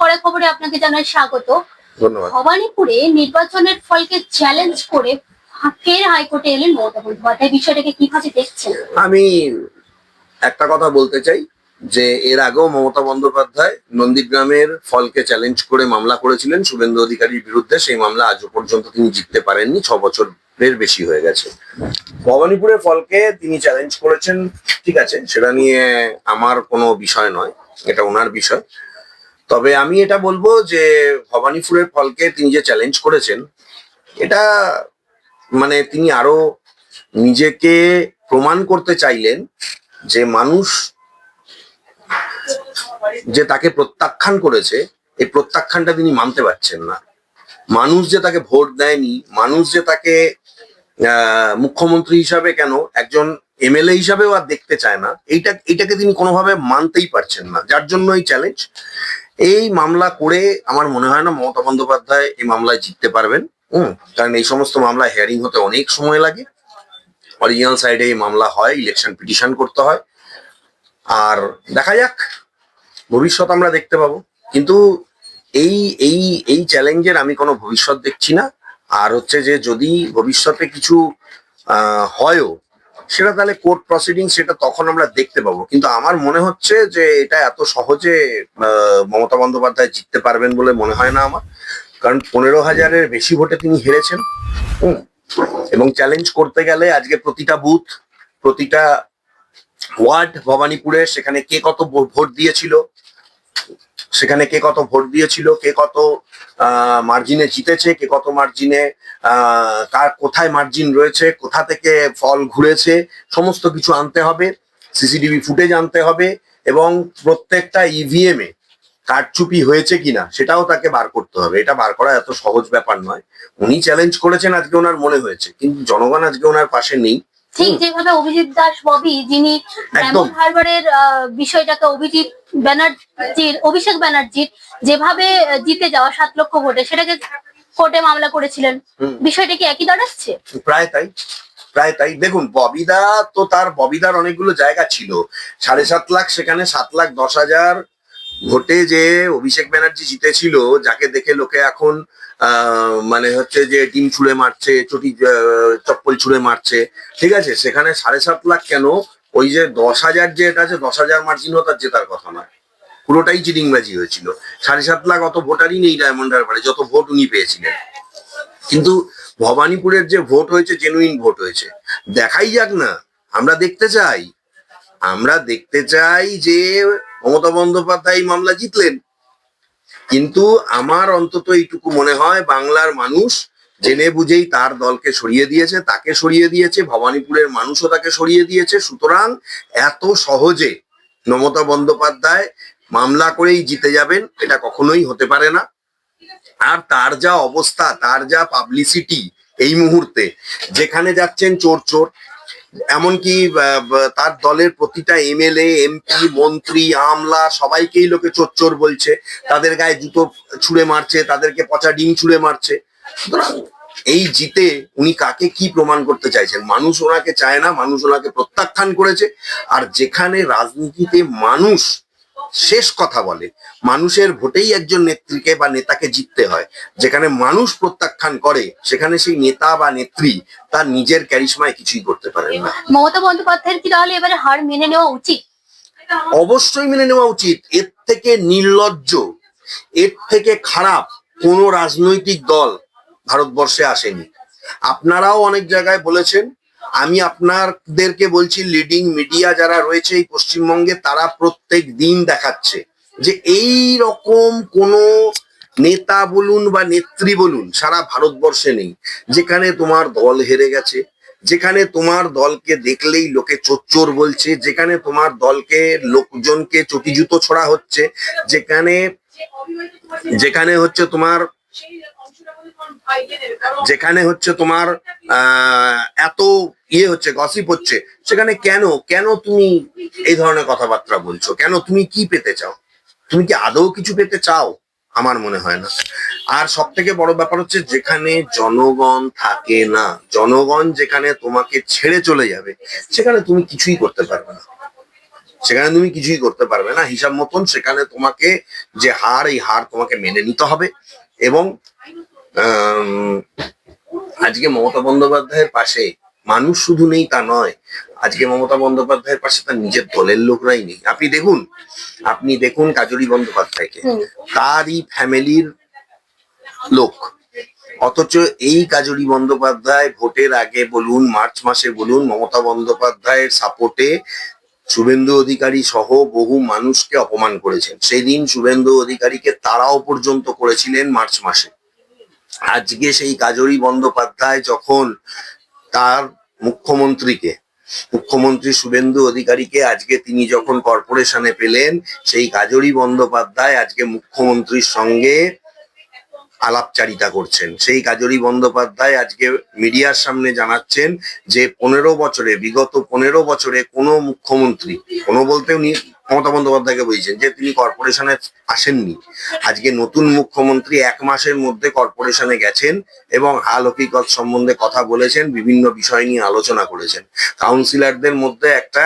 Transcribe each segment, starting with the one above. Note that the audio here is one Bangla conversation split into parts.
পরের খবরে আপনাকে জানাই স্বাগত। ধন্যবাদ। ভবানীপুরে নির্বাচনের ফলকে চ্যালেঞ্জ করে ফের হাইকোর্টে এলেন মমতা বন্দ্যোপাধ্যায়, বিষয়টাকে কিভাবে দেখছেন? আমি একটা কথা বলতে চাই যে এর আগেও মমতা বন্দ্যোপাধ্যায় নন্দীগ্রামের ফলকে চ্যালেঞ্জ করে মামলা করেছিলেন শুভেন্দু অধিকারীর বিরুদ্ধে। সেই মামলা আজও পর্যন্ত তিনি জিততে পারেননি, 6 বছরের বেশি হয়ে গেছে। ভবানীপুরের ফলকে তিনি চ্যালেঞ্জ করেছেন, ঠিক আছে, সেটা নিয়ে আমার কোনো বিষয় নয়, এটা ওনার বিষয়। তবে আমি এটা বলবো যে ভবানীপুরের ফলকে তিনি যে চ্যালেঞ্জ করেছেন, এটা মানে তিনি আরো নিজেকে প্রমাণ করতে চাইলেন যে মানুষ যে তাকে প্রত্যাখ্যান করেছে, এই প্রত্যাখ্যানটা তিনি মানতে পারছেন না। মানুষ যে তাকে ভোট দেয়নি, মানুষ যে তাকে মুখ্যমন্ত্রী হিসাবে কেন একজন এমএলএ হিসাবেও আর দেখতে চায় না, এইটাকে তিনি কোনোভাবে মানতেই পারছেন না, যার জন্য এই চ্যালেঞ্জ। এই মামলা করে আমার মনে হয় না মমতা বন্দ্যোপাধ্যায় এই মামলায় জিততে পারবেন। কারণ এই সমস্ত মামলা হিয়ারিং হতে অনেক সময় লাগে। অরিজিনাল সাইডে এই মামলা হয়, ইলেকশন পিটিশন করতে হয়। আর দেখা যাক, ভবিষ্যৎ আমরা দেখতে পাবো। কিন্তু এই এই এই চ্যালেঞ্জের আমি কোনো ভবিষ্যৎ দেখছি না। আর হচ্ছে যে যদি ভবিষ্যতে কিছু হয়ও, সেটা তাহলে কোর্ট প্রসিডিং, সেটা তখন আমরা দেখতে পাবো। কিন্তু আমার মনে হচ্ছে যে এটা এত সহজে মমতা বন্দ্যোপাধ্যায় জিততে পারবেন বলে মনে হয় না আমার। কারণ 15,000-এর বেশি ভোটে তিনি হেরেছেন। এবং চ্যালেঞ্জ করতে গেলে আজকে প্রতিটা বুথ, প্রতিটা ওয়ার্ড ভবানীপুরে, সেখানে কে কত ভোট দিয়েছিল, সেখানে কে কত ভোট দিয়েছিল, কে কত মার্জিনে জিতেছে, কে কত মার্জিনে, কার কোথায় মার্জিন রয়েছে, কোথা থেকে ফল ঘুরেছে, সমস্ত কিছু আনতে হবে। সিসিটিভি ফুটেজ আনতে হবে এবং প্রত্যেকটা ইভিএম এ কারচুপি হয়েছে কিনা সেটাও তাকে বার করতে হবে। এটা বার করা এত সহজ ব্যাপার নয়। উনি চ্যালেঞ্জ করেছেন, আজকে ওনার মনে হয়েছে, কিন্তু জনগণ আজকে ওনার পাশে নেই। ঠিক যেভাবে অভিজিৎ দাস ববি, যিনি ডায়মন্ড হারবারের বিষয়টাকে অভিষেক ব্যানার্জির যেভাবে জিতে যাওয়া 7 লক্ষ ভোটে, সেটাকে কোর্টে মামলা করেছিলেন, বিষয়টা কি একই দাঁড়াচ্ছে? প্রায় তাই। দেখুন, ববিদার অনেকগুলো জায়গা ছিল। 7.5 লাখ, সেখানে 7,10,000 ভোটে যে অভিষেক ব্যানার্জি জিতেছিল, যাকে দেখে লোকে এখন মানে হচ্ছে যে ডিম ছুঁড়ে মারছে, চপ্পল ছুঁড়ে মারছে, ঠিক আছে, সেখানে 7.5 লাখ কেন, ওই যে 10,000 যে এটা আছে, 10,000 মার্জিনও তার জেতার কথা নয়, পুরোটাই চিটিংবাজি হয়েছিল। 7.5 লাখ অত ভোটারই নেই ডায়মন্ড হারবারে, যত ভোট উনি পেয়েছিলেন। কিন্তু ভবানীপুরের যে ভোট হয়েছে, জেনুইন ভোট হয়েছে। দেখাই যাক না, আমরা দেখতে চাই যে মমতা বন্দ্যোপাধ্যায় মামলা জিতলেন। কিন্তু আমার অন্তত এইটুকু মনে হয়, বাংলার মানুষ জেনে বুঝেই তার দলকে সরিয়ে দিয়েছে, তাকে সরিয়ে দিয়েছে, ভবানীপুরের মানুষও তাকে সরিয়ে দিয়েছে। সুতরাং এত সহজে মমতা বন্দ্যোপাধ্যায় মামলা করেই জিতে যাবেন, এটা কখনোই হতে পারে না। আর তার যা অবস্থা, তার যা পাবলিসিটি এই মুহূর্তে, যেখানে যাচ্ছেন চোর চোর, এমনকি তার দলের প্রতিটা এমএলএ, এমপি, মন্ত্রী, আমলা সবাইকেই লোকে চোর চোর বলছে, তাদের গায়ে জুতো ছুঁড়ে মারছে, তাদেরকে পচা ডিম ছুঁড়ে মারছে। সুতরাং এই জিতে উনি কাকে কি প্রমাণ করতে চাইছেন? মানুষ ওনাকে চায় না, মানুষ ওনাকে প্রত্যাখ্যান করেছে। আর যেখানে রাজনীতিতে মানুষ শেষ কথা বলে, মানুষের ভোটেই একজন নেত্রীকে বা নেতাকে জিততে হয়, যেখানে মানুষ প্রত্যাখ্যান করে, সেখানে সেই নেতা বা নেত্রী তার নিজের ক্যারিশমায় কিছুই করতে পারেন না। মমতা বন্দ্যোপাধ্যায়ের কি তাহলে এবারে হার মেনে নেওয়া উচিত? অবশ্যই মেনে নেওয়া উচিত। এর থেকে নির্লজ্জ, এর থেকে খারাপ কোনো রাজনৈতিক দল ভারতবর্ষে আসেনি। আপনারাও অনেক জায়গায় বলেছেন, আমি আপনাদেরকে বলছি, লিডিং মিডিয়া যারা রয়েছে এই পশ্চিমবঙ্গে, তারা প্রত্যেক দিন দেখাচ্ছে যে এই রকম কোনো নেতা বলুন বা নেত্রী বলুন সারা ভারতবর্ষে নেই, যেখানে তোমার দল হেরে গেছে, যেখানে তোমার দলকে দেখলেই লোকে চোর বলছে, যেখানে তোমার দলকে লোকজনকে চটি জুতো ছোড়া হচ্ছে, যেখানে হচ্ছে তোমার এত হচ্ছে, গসিপ হচ্ছে, সেখানে কেন তুমি এই ধরনের কথাবার্তা বলছো? কেন? তুমি কি পেতে চাও? তুমি কি আদৌ কিছু পেতে চাও? আমার মনে হয় না। আর সব থেকে বড় ব্যাপার হচ্ছে, যেখানে জনগণ থাকে না, জনগণ যেখানে তোমাকে ছেড়ে চলে যাবে, সেখানে তুমি কিছুই করতে পারবে না। সেখানে তুমি কিছুই করতে পারবে না হিসাব মতন। সেখানে তোমাকে যে হার, এই হার তোমাকে মেনে নিতে হবে। এবং আজকে মমতা বন্দ্যোপাধ্যায়ের পাশে মানুষ শুধু নেই তা নয়, আজকে মমতা বন্দ্যোপাধ্যায়ের পাশে তার নিজের দলের লোকরাই নেই। আপনি দেখুন কাজরি বন্দ্যোপাধ্যায়কে, তারই ফ্যামিলির লোক, অথচ এই কাজরি বন্দ্যোপাধ্যায় ভোটের আগে বলুন, মার্চ মাসে বলুন, মমতা বন্দ্যোপাধ্যায়ের সাপোর্টে শুভেন্দু অধিকারী সহ বহু মানুষকে অপমান করেছেন। সেদিন শুভেন্দু অধিকারীকে তাড়াও পর্যন্ত করেছিলেন মার্চ মাসে। আজকে সেই কাজরি বন্দ্যোপাধ্যায় যখন তার মুখ্যমন্ত্রী শুভেন্দু অধিকারীকে আজকে তিনি যখন কর্পোরেশনে পেলেন, সেই কাজরি বন্দ্যোপাধ্যায় আজকে মুখ্যমন্ত্রীর সঙ্গে আলাপচারিতা করছেন। সেই কাজরি বন্দ্যোপাধ্যায় আজকে মিডিয়ার সামনে জানাচ্ছেন যে বিগত 15 বছরে কোনো মুখ্যমন্ত্রী, কোনো বলতে উনি মমতা বন্দ্যোপাধ্যায়কে বলছেন যে তিনি কর্পোরেশনে আসেননি। আজকে নতুন মুখ্যমন্ত্রী 1 মাসের মধ্যে কর্পোরেশনে গেছেন এবং হাল হকিকত সম্বন্ধে কথা বলেছেন, বিভিন্ন বিষয় নিয়ে আলোচনা করেছেন। কাউন্সিলরদের মধ্যে একটা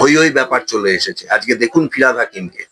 হই ব্যাপার চলে এসেছে। আজকে দেখুন ফিরহাদ হাকিমকে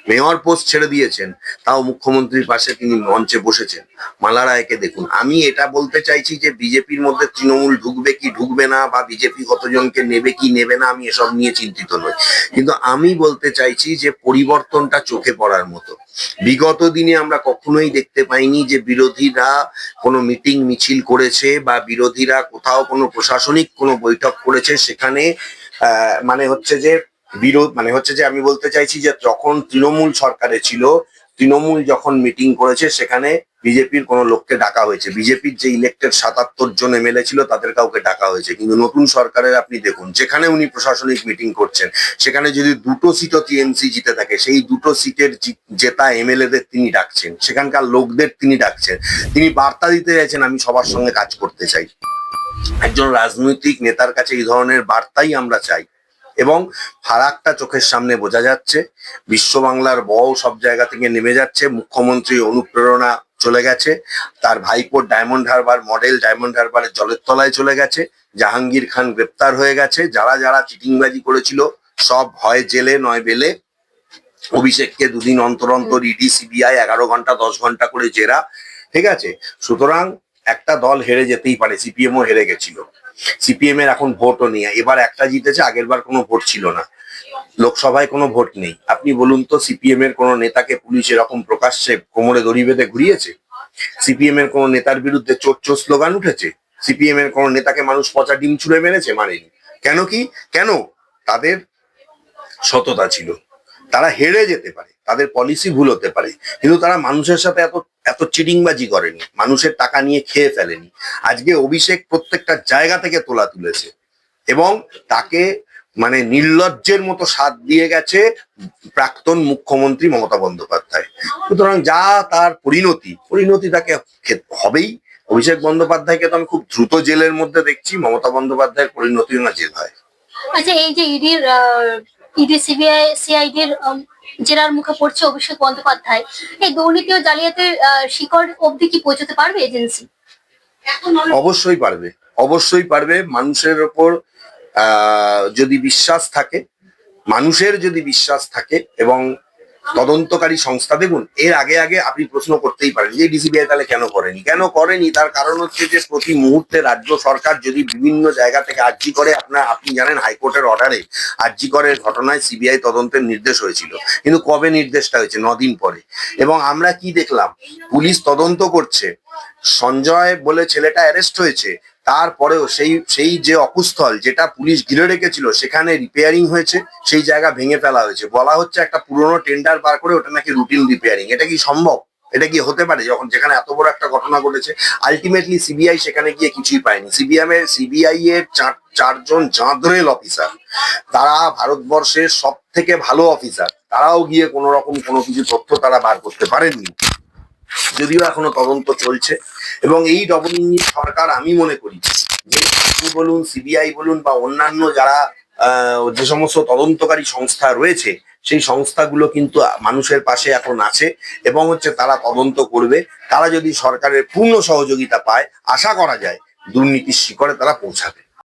মেয়র পোস্ট ছেড়ে দিয়েছেন, তাও মুখ্যমন্ত্রীর পাশে তিনি মঞ্চে বসেছেন। মালা রায়কে দেখুন। আমি এটা বলতে চাইছি যে বিজেপির মধ্যে তৃণমূল ঢুকবে কি ঢুকবে না, বা বিজেপি কতজনকে নেবে কি নেবে না, আমি এসব নিয়ে চিন্তিত নই। কিন্তু আমি বলতে চাইছি যে পরিবর্তনটা চোখে পড়ার মতো। বিগত দিনে আমরা কখনোই দেখতে পাইনি যে বিরোধীরা কোনো মিটিং মিছিল করেছে বা বিরোধীরা কোথাও কোনো প্রশাসনিক কোনো বৈঠক করেছে, সেখানে আমি বলতে চাইছি যে যখন তৃণমূল সরকারে ছিল, তৃণমূল যখন মিটিং করেছে সেখানে বিজেপির কোনো লোককে ডাকা হয়েছে। বিজেপির যে ইলেক্টেড 77 জন এমএলএ ছিল তাদের কাউকে ডাকা হয়েছে। কিন্তু নতুন সরকারের আপনি দেখুন, যেখানে উনি প্রশাসনিক মিটিং করছেন, সেখানে যদি 2টো সিটও টিএমসি জিতে থাকে, সেই 2টো সিটের জেতা এমএলএদের তিনি ডাকছেন, সেখানকার লোকদের তিনি ডাকছেন। তিনি বার্তা দিতে চাইছেন আমি সবার সঙ্গে কাজ করতে চাই। একজন রাজনৈতিক নেতার কাছে এই ধরনের বার্তাই আমরা চাই। এবং ফারাকটা চোখের সামনে বোঝা যাচ্ছে। বিশ্ব বাংলার বউ সব জায়গা থেকে নেমে যাচ্ছে, মুখ্যমন্ত্রী অনুপ্রেরণা চলে গেছে, তার ভাইপোর ডায়মন্ড হারবারের জলের তলায় চলে গেছে, জাহাঙ্গীর খান গ্রেপ্তার হয়ে গেছে, যারা চিটিংবাজি করেছিল সব হয় জেলে নয় বেলে। অভিষেককে 2 দিন অন্তর অন্তর ইডি সিবিআই 11 ঘন্টা 10 ঘন্টা করে জেরা, ঠিক আছে। সুতরাং একটা দল হেরে যেতেই পারে, সিপিএমও হেরে গেছিল, সিপিএম এর এখন ভোটও নেই, এবার একটা জিতেছে, আগের বার কোনো ভোট ছিল না, লোকসভায় কোনো ভোট নেই। আপনি বলুন তো সিপিএম এর কোনো নেতাকে পুলিশ এরকম প্রকাশ্যে কোমরে দড়ি বেঁধে ঘুরিয়েছে? সিপিএম এর কোনো নেতার বিরুদ্ধে চোর চোর স্লোগান উঠেছে? সিপিএম এর কোনো নেতাকে মানুষ পচা ডিম ছুঁড়ে মেরেছে? মারেনি। কেন? তাদের সততা ছিল। তারা হেরে যেতে পারে, তাদের পলিসি ভুল হতে পারে, কিন্তু তারা মানুষের সাথে এত চিটিংবাজি করেনি, মানুষের টাকা নিয়ে খেয়ে ফেলেনি। আজকে অভিষেক প্রত্যেকটা জায়গা থেকে তোলা তুলেছে এবং তাকে নির্লজ্জের মতো সাথ দিয়ে গেছে প্রাক্তন মুখ্যমন্ত্রী মমতা বন্দ্যোপাধ্যায়। সুতরাং যা তার পরিণতি তাকে হবেই। অভিষেক বন্দ্যোপাধ্যায়কে তো আমি খুব দ্রুত জেলের মধ্যে দেখছি, মমতা বন্দ্যোপাধ্যায়ের পরিণতি না জেল হয়। আচ্ছা, এই যে ইডি সিআইডির জেরার মুখে পড়ছে অভিষেক বন্দ্যোপাধ্যায়, এই দুর্নীতি ও জালিয়াতির শিকড় অবধি কি পৌঁছতে পারবে এজেন্সি? অবশ্যই পারবে। মানুষের ওপর যদি বিশ্বাস থাকে এবং তদন্তকারী সংস্থা, দেখুন এর আগে আপনি প্রশ্ন করতেই পারেন যে ডিসিবিআই তাহলে কেন করেনি। তার কারণ হচ্ছে যে প্রতি মুহূর্তে রাজ্য সরকার যদি বিভিন্ন জায়গা থেকে আর্জি করে, আপনি জানেন হাইকোর্টের অর্ডারে আর্জি করের ঘটনায় সিবিআই তদন্তের নির্দেশ হয়েছিল, কিন্তু কবে নির্দেশটা হয়েছে? 9 দিন পরে। এবং আমরা কি দেখলাম, পুলিশ তদন্ত করছে, সঞ্জয় বলে ছেলেটা অ্যারেস্ট হয়েছে, তারপরেও সেই যে অকুস্থল যেটা পুলিশ ঘিরে রেখেছিল সেখানে রিপেয়ারিং হয়েছে, সেই জায়গা ভেঙে ফেলা হয়েছে। বলা হচ্ছে একটা পুরোনো টেন্ডার বার করে ওটা নাকি রুটিন রিপেয়ারিং। এটা কি সম্ভব? এটা কি হতে পারে যেখানে এত বড় একটা ঘটনা ঘটেছে? আলটিমেটলি সিবিআই সেখানে গিয়ে কিছুই পায়নি। সিবিআই এর 4 জন জাঁদরেল অফিসার, তারা ভারতবর্ষের সব থেকে ভালো অফিসার, তারাও গিয়ে কোনো রকম কোনো কিছু তথ্য তারা বার করতে পারেননি, যদিও এখনো তদন্ত চলছে। এবং এই ডবল ইঞ্জিন সরকার, আমি মনে করি যে বলুন সিবিআই বলুন বা অন্যান্য যারা যে সমস্ত তদন্তকারী সংস্থা রয়েছে, সেই সংস্থাগুলো কিন্তু মানুষের পাশে এখন আছে এবং তারা তদন্ত করবে। তারা যদি সরকারের পূর্ণ সহযোগিতা পায়, আশা করা যায় দুর্নীতির শিকড়ে তারা পৌঁছাবে।